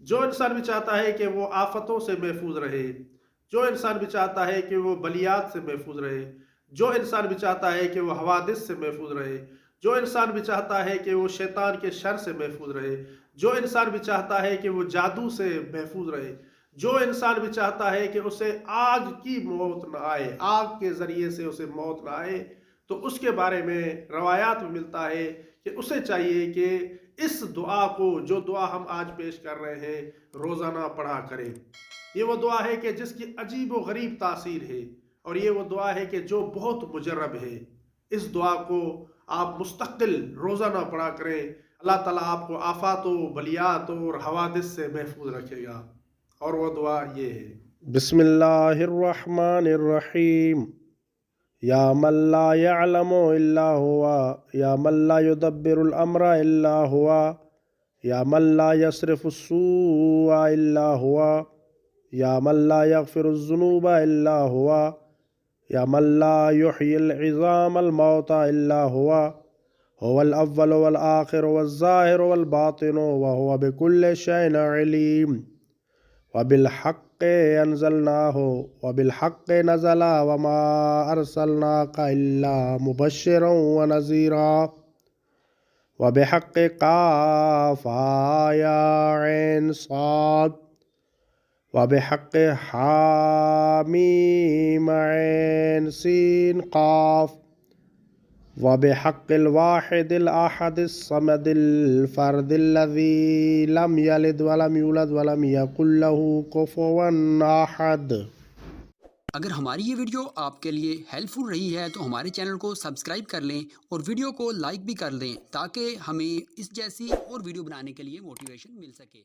جو انسان بھی چاہتا ہے کہ وہ آفتوں سے محفوظ رہے، جو انسان بھی چاہتا ہے کہ وہ بلیات سے محفوظ رہے، جو انسان بھی چاہتا ہے کہ وہ حوادث سے محفوظ رہے، جو انسان بھی چاہتا ہے کہ وہ شیطان کے شر سے محفوظ رہے، جو انسان بھی چاہتا ہے کہ وہ جادو سے محفوظ رہے، جو انسان بھی چاہتا ہے کہ اسے آگ کی موت نہ آئے، آگ کے ذریعے سے اسے موت نہ آئے، تو اس کے بارے میں روایات میں ملتا ہے کہ اسے چاہیے کہ اس دعا کو، جو دعا ہم آج پیش کر رہے ہیں، روزانہ پڑھا کرے۔ یہ وہ دعا ہے کہ جس کی عجیب و غریب تاثیر ہے، اور یہ وہ دعا ہے کہ جو بہت مجرب ہے۔ اس دعا کو آپ مستقل روزانہ پڑھا کریں، اللہ تعالیٰ آپ کو آفات و بلیات اور حوادث سے محفوظ رکھے گا۔ اور وہ دعا یہ ہے: بسم اللہ الرحمن الرحیم، یا من لا یعلم الا ہوا، یا من لا یدبر الامر الا ہوا، یا من لا یصرف السوء الا ہوا، یا من لا یغفر الذنوب الا ہوا، یا من لا یحیی العظام الموت الا ہوا، هو الاول والآخر والظاہر والباطن وهو بكل شيء علیم، وبالحق انزلناه وبالحق نزل وما ارسلناك الا مبشرا ونذيرا، وبحق قاف يا عين صاد، وبحق حاميم عين سين قاف، وبحق الواحد الأحد الصمد الفرد الذي لم يلد ولم يولد ولم يكن له كفوا أحد۔ اگر ہماری یہ ویڈیو آپ کے لیے ہیلپ فل رہی ہے تو ہمارے چینل کو سبسکرائب کر لیں اور ویڈیو کو لائک بھی کر دیں تاکہ ہمیں اس جیسی اور ویڈیو بنانے کے لیے موٹیویشن مل سکے۔